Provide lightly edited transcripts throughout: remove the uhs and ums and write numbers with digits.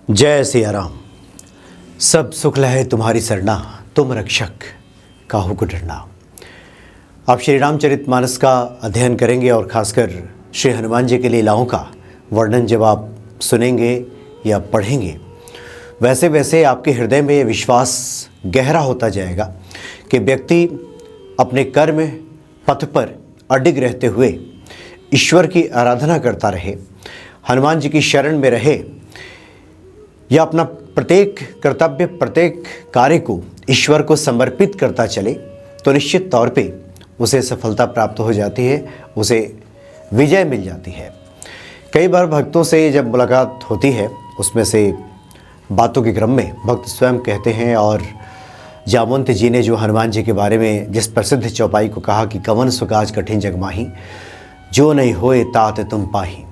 जय सिया राम। सब सुख लहे तुम्हारी सरना, तुम रक्षक काहू को डरना। आप श्री रामचरितमानस का अध्ययन करेंगे और खासकर श्री हनुमान जी के लीलाओं का वर्णन जब आप सुनेंगे या पढ़ेंगे, वैसे वैसे आपके हृदय में ये विश्वास गहरा होता जाएगा कि व्यक्ति अपने कर्म पथ पर अडिग रहते हुए ईश्वर की आराधना करता रहे, हनुमान जी की शरण में रहे या अपना प्रत्येक कर्तव्य प्रत्येक कार्य को ईश्वर को समर्पित करता चले तो निश्चित तौर पे उसे सफलता प्राप्त हो जाती है, उसे विजय मिल जाती है। कई बार भक्तों से जब मुलाकात होती है, उसमें से बातों के क्रम में भक्त स्वयं कहते हैं, और जामवंत जी ने जो हनुमान जी के बारे में जिस प्रसिद्ध चौपाई को कहा कि कवन सुकाज कठिन जग माही, जो नहीं होए तात तुम पाही,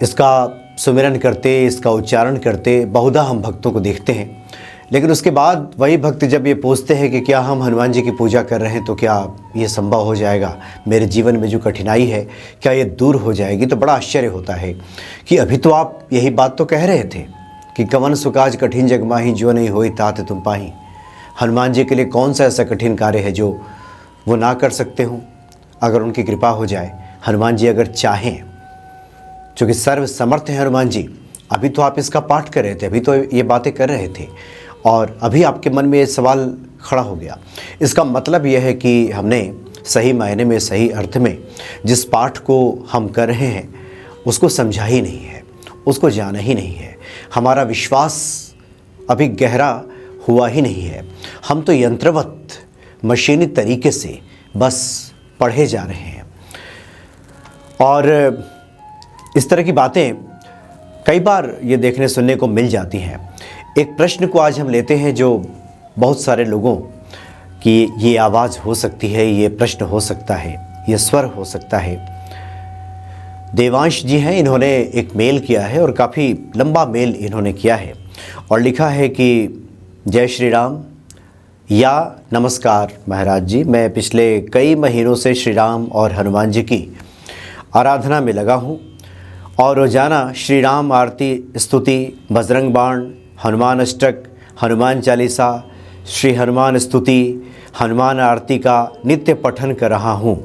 इसका सुमिरन करते, इसका उच्चारण करते बहुधा हम भक्तों को देखते हैं। लेकिन उसके बाद वही भक्त जब ये पूछते हैं कि क्या हम हनुमान जी की पूजा कर रहे हैं तो क्या ये संभव हो जाएगा, मेरे जीवन में जो कठिनाई है क्या ये दूर हो जाएगी, तो बड़ा आश्चर्य होता है कि अभी तो आप यही बात तो कह रहे थे कि कवन सुकाज कठिन जग माही, जो नहीं होई तात तुम पाही। हनुमान जी के लिए कौन सा ऐसा कठिन कार्य है जो वो ना कर सकते हों अगर उनकी कृपा हो जाए। हनुमान जी अगर चाहें, चूँकि सर्व समर्थ है हनुमान जी। अभी तो आप इसका पाठ कर रहे थे, अभी तो ये बातें कर रहे थे और अभी आपके मन में ये सवाल खड़ा हो गया। इसका मतलब यह है कि हमने सही मायने में, सही अर्थ में जिस पाठ को हम कर रहे हैं उसको समझा ही नहीं है, उसको जाना ही नहीं है, हमारा विश्वास अभी गहरा हुआ ही नहीं है। हम तो यंत्रवत मशीनी तरीके से बस पढ़े जा रहे हैं। और इस तरह की बातें कई बार ये देखने सुनने को मिल जाती हैं। एक प्रश्न को आज हम लेते हैं जो बहुत सारे लोगों की ये आवाज़ हो सकती है, ये प्रश्न हो सकता है, ये स्वर हो सकता है। देवांश जी हैं, इन्होंने एक मेल किया है और काफ़ी लंबा मेल इन्होंने किया है और लिखा है कि जय श्री राम या नमस्कार महाराज जी, मैं पिछले कई महीनों से श्री राम और हनुमान जी की आराधना में लगा हूँ और रोज़ाना श्री राम आरती, स्तुति, बजरंग बाण, हनुमान अष्टक, हनुमान चालीसा, श्री हनुमान स्तुति, हनुमान आरती का नित्य पठन कर रहा हूँ।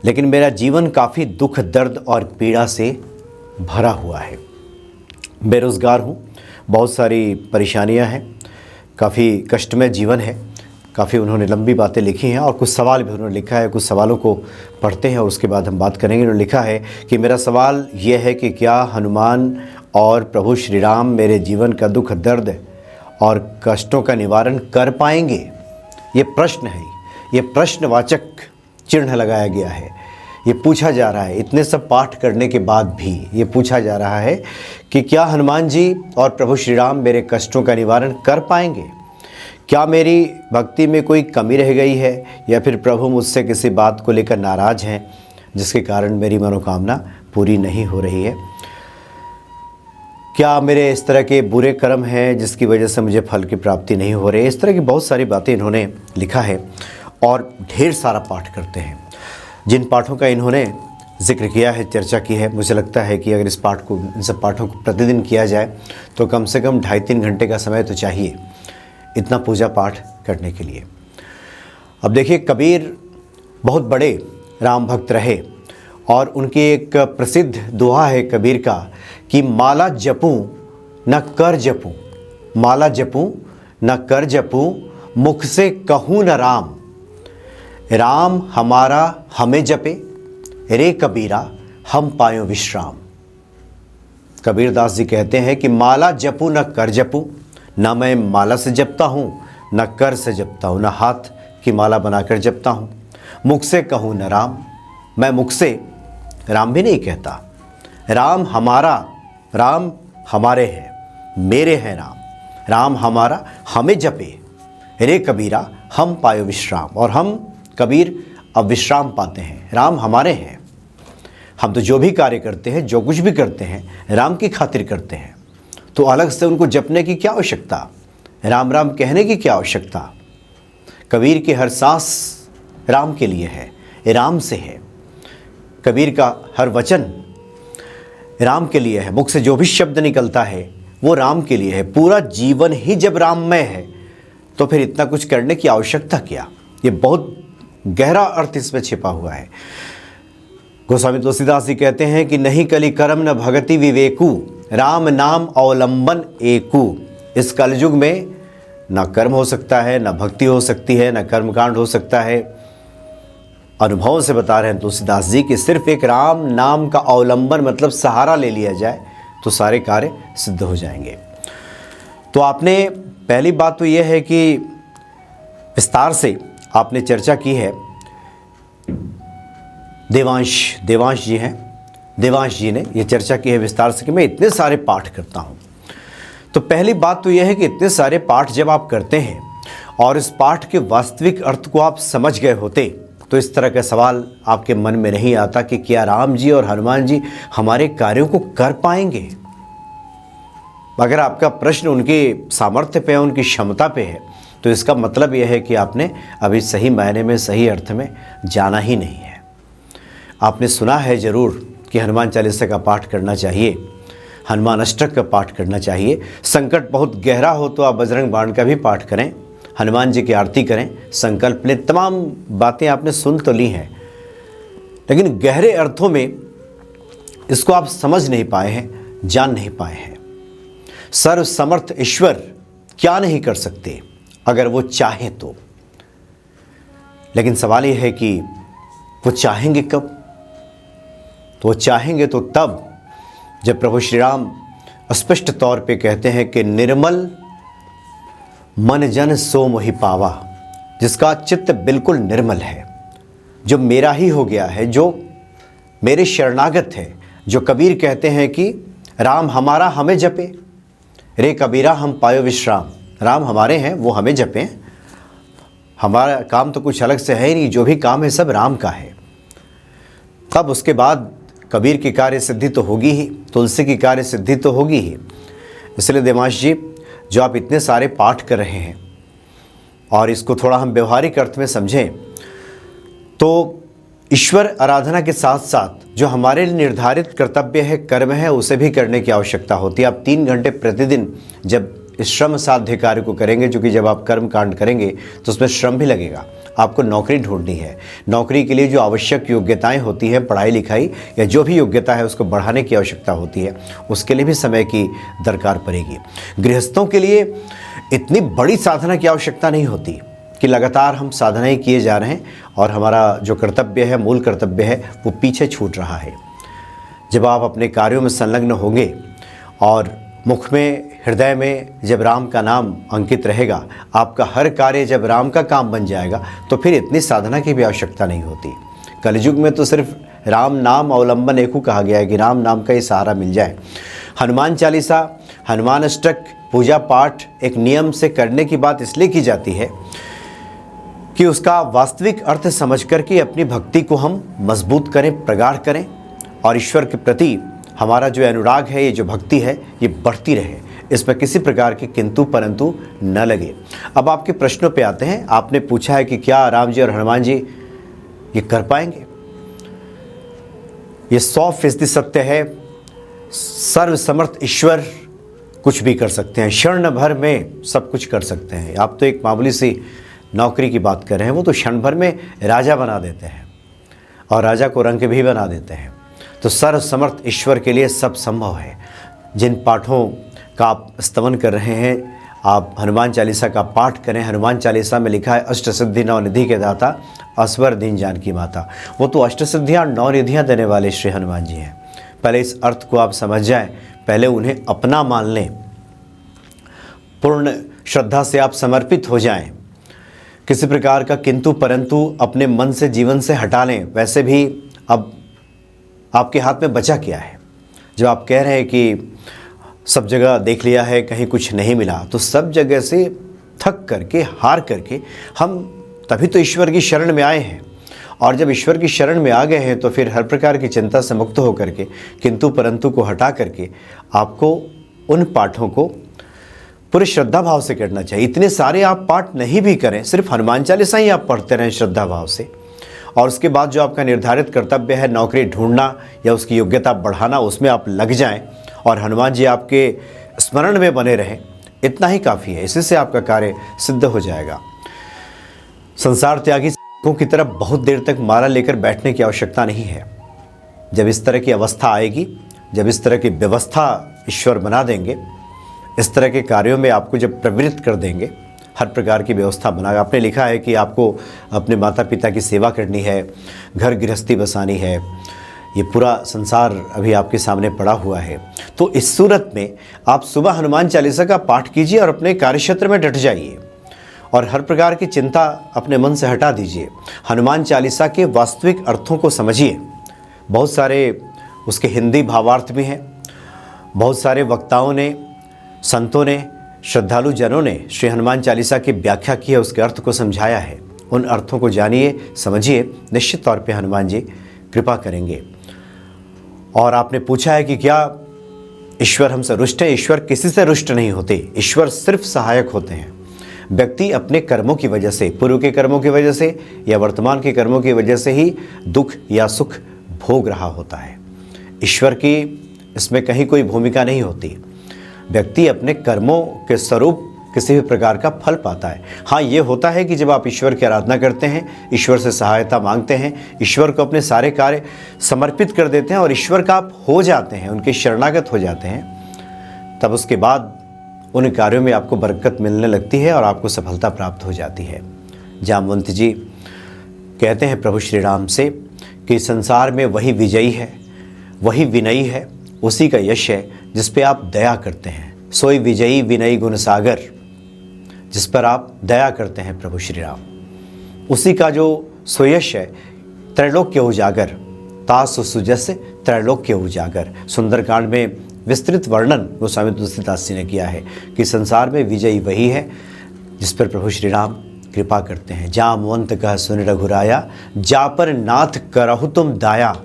लेकिन मेरा जीवन काफ़ी दुख, दर्द और पीड़ा से भरा हुआ है। बेरोज़गार हूँ, बहुत सारी परेशानियाँ हैं, काफ़ी कष्टमय जीवन है। काफ़ी उन्होंने लंबी बातें लिखी हैं और कुछ सवाल भी उन्होंने लिखा है। कुछ सवालों को पढ़ते हैं और उसके बाद हम बात करेंगे। उन्होंने लिखा है कि मेरा सवाल ये है कि क्या हनुमान और प्रभु श्री राम मेरे जीवन का दुख, दर्द और कष्टों का निवारण कर पाएंगे? ये प्रश्न है, ये प्रश्नवाचक चिन्ह लगाया गया है। ये पूछा जा रहा है, इतने सब पाठ करने के बाद भी ये पूछा जा रहा है कि क्या हनुमान जी और प्रभु श्री राम मेरे कष्टों का निवारण कर पाएंगे? क्या मेरी भक्ति में कोई कमी रह गई है या फिर प्रभु मुझसे किसी बात को लेकर नाराज़ हैं जिसके कारण मेरी मनोकामना पूरी नहीं हो रही है? क्या मेरे इस तरह के बुरे कर्म हैं जिसकी वजह से मुझे फल की प्राप्ति नहीं हो रही है? इस तरह की बहुत सारी बातें इन्होंने लिखा है और ढेर सारा पाठ करते हैं। जिन पाठों का इन्होंने जिक्र किया है, चर्चा की है, मुझे लगता है कि अगर इन सब पाठों को प्रतिदिन किया जाए तो कम से कम 2.5-3 घंटे का समय तो चाहिए इतना पूजा पाठ करने के लिए। अब देखिए, कबीर बहुत बड़े राम भक्त रहे और उनकी एक प्रसिद्ध दोहा है कबीर का कि माला जपूं न कर जपूं, माला जपूं न कर जपूं, मुख से कहूँ न राम, राम हमारा हमें जपे, रे कबीरा हम पायो विश्राम। कबीरदास जी कहते हैं कि माला जपूं न कर जपूं, ना मैं माला से जपता हूँ, न कर से जपता हूँ, न हाथ की माला बनाकर जपता हूँ, मुख से कहूँ न राम, मैं मुख से राम भी नहीं कहता। राम हमारा, राम हमारे हैं, मेरे हैं राम, राम हमारा हमें जपे, रे कबीरा हम पायो विश्राम। और हम कबीर अब विश्राम पाते हैं, राम हमारे हैं। हम तो जो भी कार्य करते हैं, जो कुछ भी करते हैं, राम की खातिर करते हैं, तो अलग से उनको जपने की क्या आवश्यकता, राम राम कहने की क्या आवश्यकता? कबीर की हर सांस राम के लिए है, राम से है। कबीर का हर वचन राम के लिए है। मुख से जो भी शब्द निकलता है वो राम के लिए है, पूरा जीवन ही जब राममय है तो फिर इतना कुछ करने की आवश्यकता क्या। ये बहुत गहरा अर्थ इसमें छिपा हुआ है। गोस्वामी तुलसीदास जी कहते हैं कि नहीं कलि कर्म न भगति विवेकु, राम नाम अवलंबन एकु। इस कलयुग में ना कर्म हो सकता है, ना भक्ति हो सकती है, ना कर्मकांड हो सकता है। अनुभव से बता रहे हैं तुलसीदास जी कि सिर्फ एक राम नाम का अवलंबन मतलब सहारा ले लिया जाए तो सारे कार्य सिद्ध हो जाएंगे। तो आपने पहली बात तो यह है कि विस्तार से आपने चर्चा की है। देवांश जी हैं, देवांश जी ने ये चर्चा की है विस्तार से कि मैं इतने सारे पाठ करता हूँ। तो पहली बात तो यह है कि इतने सारे पाठ जब आप करते हैं और इस पाठ के वास्तविक अर्थ को आप समझ गए होते तो इस तरह का सवाल आपके मन में नहीं आता कि क्या राम जी और हनुमान जी हमारे कार्यों को कर पाएंगे। अगर आपका प्रश्न उनके सामर्थ्य पे है, उनकी क्षमता पे है, तो इसका मतलब यह है कि आपने अभी सही मायने में, सही अर्थ में जाना ही नहीं है। आपने सुना है ज़रूर कि हनुमान चालीसा का पाठ करना चाहिए, हनुमान अष्टक का पाठ करना चाहिए। संकट बहुत गहरा हो तो आप बजरंग बाण का भी पाठ करें, हनुमान जी की आरती करें, संकल्प लें। तमाम बातें आपने सुन तो ली हैं, लेकिन गहरे अर्थों में इसको आप समझ नहीं पाए हैं, जान नहीं पाए हैं। सर्व समर्थ ईश्वर क्या नहीं कर सकते अगर वो चाहे तो। लेकिन सवाल ये है कि वो चाहेंगे कब? तो वो चाहेंगे तो तब जब प्रभु श्री राम स्पष्ट तौर पे कहते हैं कि निर्मल मन जन सो मोहि पावा, जिसका चित्त बिल्कुल निर्मल है, जो मेरा ही हो गया है, जो मेरे शरणागत है। जो कबीर कहते हैं कि राम हमारा हमें जपे, रे कबीरा हम पायो विश्राम। राम हमारे हैं, वो हमें जपें, हमारा काम तो कुछ अलग से है ही नहीं, जो भी काम है सब राम का है। तब उसके बाद कबीर की कार्य सिद्धि तो होगी ही, तुलसी की कार्य सिद्धि तो होगी ही। इसलिए देवांश जी, जो आप इतने सारे पाठ कर रहे हैं और इसको थोड़ा हम व्यवहारिक अर्थ में समझें तो ईश्वर आराधना के साथ साथ जो हमारे लिए निर्धारित कर्तव्य है, कर्म है, उसे भी करने की आवश्यकता होती है। आप 3 घंटे प्रतिदिन जब इस श्रम साध्य कार्य को करेंगे, जो कि जब आप कर्म कांड करेंगे तो उसमें श्रम भी लगेगा। आपको नौकरी ढूंढनी है, नौकरी के लिए जो आवश्यक योग्यताएं होती हैं, पढ़ाई लिखाई या जो भी योग्यता है उसको बढ़ाने की आवश्यकता होती है, उसके लिए भी समय की दरकार पड़ेगी। गृहस्थों के लिए इतनी बड़ी साधना की आवश्यकता नहीं होती कि लगातार हम साधनाएं किए जा रहे हैं और हमारा जो कर्तव्य है, मूल कर्तव्य है, वो पीछे छूट रहा है। जब आप अपने कार्यों में संलग्न होंगे और मुख में, हृदय में जब राम का नाम अंकित रहेगा, आपका हर कार्य जब राम का काम बन जाएगा, तो फिर इतनी साधना की भी आवश्यकता नहीं होती। कलयुग में तो सिर्फ राम नाम अवलंबन एकु कहा गया है कि राम नाम का ही सहारा मिल जाए। हनुमान चालीसा, हनुमान अष्टक, पूजा पाठ एक नियम से करने की बात इसलिए की जाती है कि उसका वास्तविक अर्थ समझ करके अपनी भक्ति को हम मजबूत करें, प्रगाढ़ करें और ईश्वर के प्रति हमारा जो अनुराग है, ये जो भक्ति है, ये बढ़ती रहे। इसमें किसी प्रकार के किंतु परंतु न लगे। अब आपके प्रश्नों पे आते हैं। आपने पूछा है कि क्या राम जी और हनुमान जी ये कर पाएंगे? ये 100% सत्य है। सर्वसमर्थ ईश्वर कुछ भी कर सकते हैं, क्षण भर में सब कुछ कर सकते हैं। आप तो एक मामूली सी नौकरी की बात कर रहे हैं, वो तो क्षण भर में राजा बना देते हैं और राजा को रंक भी बना देते हैं। तो सर्वसमर्थ ईश्वर के लिए सब संभव है। जिन पाठों का आप स्तवन कर रहे हैं, आप हनुमान चालीसा का पाठ करें। हनुमान चालीसा में लिखा है अष्ट सिद्धि नौ निधि के दाता, असवर दीन जानकी माता। वो तो अष्ट सिद्धियाँ, 9 निधियाँ देने वाले श्री हनुमान जी हैं। पहले इस अर्थ को आप समझ जाएं, पहले उन्हें अपना मान लें, पूर्ण श्रद्धा से आप समर्पित हो जाएं। किसी प्रकार का किंतु परंतु अपने मन से, जीवन से हटा लें। वैसे भी अब आपके हाथ में बचा क्या है? जब आप कह रहे हैं कि सब जगह देख लिया है, कहीं कुछ नहीं मिला, तो सब जगह से थक करके, हार करके हम तभी तो ईश्वर की शरण में आए हैं। और जब ईश्वर की शरण में आ गए हैं तो फिर हर प्रकार की चिंता से मुक्त होकर के, किंतु परंतु को हटा करके आपको उन पाठों को पूरे श्रद्धा भाव से करना चाहिए। इतने सारे आप पाठ नहीं भी करें, सिर्फ हनुमान चालीसा ही आप पढ़ते रहें श्रद्धा भाव से, और उसके बाद जो आपका निर्धारित कर्तव्य है, नौकरी ढूंढना या उसकी योग्यता बढ़ाना, उसमें आप लग जाएं और हनुमान जी आपके स्मरण में बने रहें, इतना ही काफ़ी है। इसी से आपका कार्य सिद्ध हो जाएगा। संसार त्यागी सिखों की तरफ बहुत देर तक माला लेकर बैठने की आवश्यकता नहीं है। जब इस तरह की अवस्था आएगी, जब इस तरह की व्यवस्था ईश्वर बना देंगे, इस तरह के कार्यों में आपको जब प्रवृत्त कर देंगे, हर प्रकार की व्यवस्था बनाएगा। आपने लिखा है कि आपको अपने माता पिता की सेवा करनी है, घर गृहस्थी बसानी है, ये पूरा संसार अभी आपके सामने पड़ा हुआ है। तो इस सूरत में आप सुबह हनुमान चालीसा का पाठ कीजिए और अपने कार्यक्षेत्र में डट जाइए और हर प्रकार की चिंता अपने मन से हटा दीजिए। हनुमान चालीसा के वास्तविक अर्थों को समझिए। बहुत सारे उसके हिंदी भावार्थ भी हैं। बहुत सारे वक्ताओं ने, संतों ने, श्रद्धालु जनों ने श्री हनुमान चालीसा की व्याख्या की है, उसके अर्थ को समझाया है। उन अर्थों को जानिए, समझिए, निश्चित तौर पे हनुमान जी कृपा करेंगे। और आपने पूछा है कि क्या ईश्वर हमसे रुष्ट है? ईश्वर किसी से रुष्ट नहीं होते। ईश्वर सिर्फ सहायक होते हैं। व्यक्ति अपने कर्मों की वजह से, पूर्व के कर्मों की वजह से या वर्तमान के कर्मों की वजह से ही दुख या सुख भोग रहा होता है। ईश्वर की इसमें कहीं कोई भूमिका नहीं होती। व्यक्ति अपने कर्मों के स्वरूप किसी भी प्रकार का फल पाता है। हाँ, ये होता है कि जब आप ईश्वर की आराधना करते हैं, ईश्वर से सहायता मांगते हैं, ईश्वर को अपने सारे कार्य समर्पित कर देते हैं और ईश्वर का आप हो जाते हैं, उनके शरणागत हो जाते हैं, तब उसके बाद उन कार्यों में आपको बरकत मिलने लगती है और आपको सफलता प्राप्त हो जाती है। जामवंत जी कहते हैं प्रभु श्री राम से कि संसार में वही विजयी है, वही विनयी है, उसी का यश है जिस पे आप दया करते हैं। सोई विजयी विनयी गुण सागर, जिस पर आप दया करते हैं प्रभु श्री राम, उसी का जो सोयश है त्रैलोक्य उजागर, तासु सुजस त्रैलोक्य उजागर। सुंदरकांड में विस्तृत वर्णन गोस्वामी तुलसीदास जी ने किया है कि संसार में विजयी वही है जिस पर प्रभु श्री राम कृपा करते हैं। जामवंत कह सुन रघुराया, जा पर नाथ करहु तुम दाया,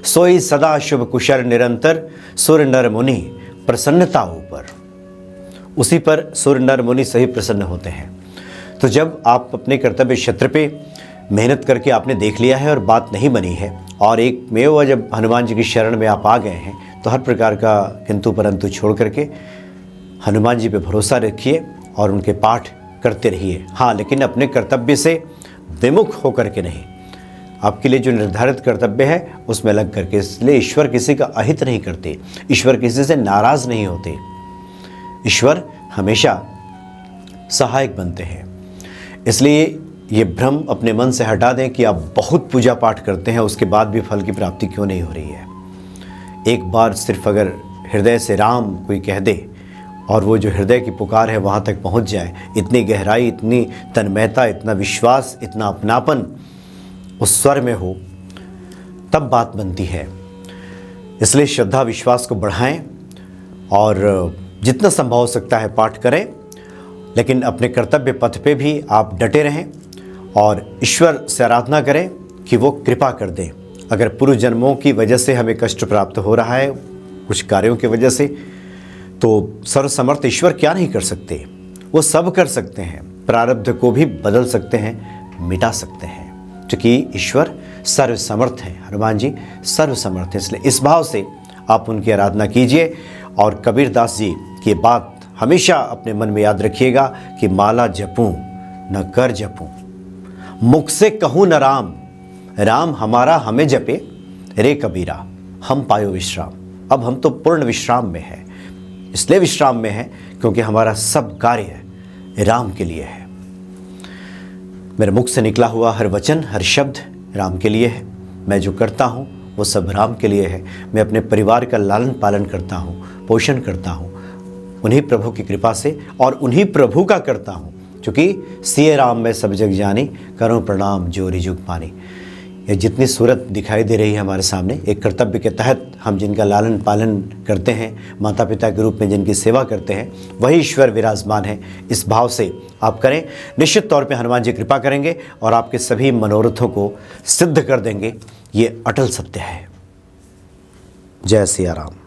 सोई सदा शुभ कुशल निरंतर, सुर नर मुनि प्रसन्नता ऊपर। उसी पर सुर नर मुनि सही प्रसन्न होते हैं। तो जब आप अपने कर्तव्य क्षेत्र पे मेहनत करके आपने देख लिया है और बात नहीं बनी है, और एक मेवा जब हनुमान जी की शरण में आप आ गए हैं, तो हर प्रकार का किंतु परंतु छोड़ करके हनुमान जी पे भरोसा रखिए और उनके पाठ करते रहिए। हाँ, लेकिन अपने कर्तव्य से विमुख होकर के नहीं, आपके लिए जो निर्धारित कर्तव्य है उसमें लग करके। इसलिए ईश्वर किसी का अहित नहीं करते, ईश्वर किसी से नाराज नहीं होते, ईश्वर हमेशा सहायक बनते हैं। इसलिए ये भ्रम अपने मन से हटा दें कि आप बहुत पूजा पाठ करते हैं, उसके बाद भी फल की प्राप्ति क्यों नहीं हो रही है। एक बार सिर्फ अगर हृदय से राम कोई कह दे और वो जो हृदय की पुकार है वहाँ तक पहुँच जाए, इतनी गहराई, इतनी तन्मयता, इतना विश्वास, इतना अपनापन उस स्वर में हो, तब बात बनती है। इसलिए श्रद्धा विश्वास को बढ़ाएं और जितना संभव हो सकता है पाठ करें, लेकिन अपने कर्तव्य पथ पे भी आप डटे रहें और ईश्वर से आराधना करें कि वो कृपा कर दें। अगर पूर्व जन्मों की वजह से हमें कष्ट प्राप्त हो रहा है, कुछ कार्यों की वजह से, तो सर्वसमर्थ ईश्वर क्या नहीं कर सकते? वो सब कर सकते हैं। प्रारब्ध को भी बदल सकते हैं, मिटा सकते हैं, क्योंकि ईश्वर सर्वसमर्थ है। हनुमान जी सर्वसमर्थ है। इसलिए इस भाव से आप उनकी आराधना कीजिए। और कबीर दास जी की बात हमेशा अपने मन में याद रखिएगा कि माला जपूं न कर जपूं, मुख से कहूँ न राम, राम हमारा हमें जपे, रे कबीरा हम पायो विश्राम। अब हम तो पूर्ण विश्राम में हैं। इसलिए विश्राम में है क्योंकि हमारा सब कार्य राम के लिए है। मेरे मुख से निकला हुआ हर वचन, हर शब्द राम के लिए है। मैं जो करता हूँ वो सब राम के लिए है। मैं अपने परिवार का लालन पालन करता हूँ, पोषण करता हूँ उन्हीं प्रभु की कृपा से, और उन्हीं प्रभु का करता हूँ, क्योंकि सिए राम में सब जग जानी, करूँ प्रणाम जोरी जुग पानी। ये जितनी सूरत दिखाई दे रही है हमारे सामने, एक कर्तव्य के तहत हम जिनका लालन पालन करते हैं, माता पिता के रूप में जिनकी सेवा करते हैं, वही ईश्वर विराजमान है। इस भाव से आप करें, निश्चित तौर पे हनुमान जी कृपा करेंगे और आपके सभी मनोरथों को सिद्ध कर देंगे। ये अटल सत्य है। जय सिया राम।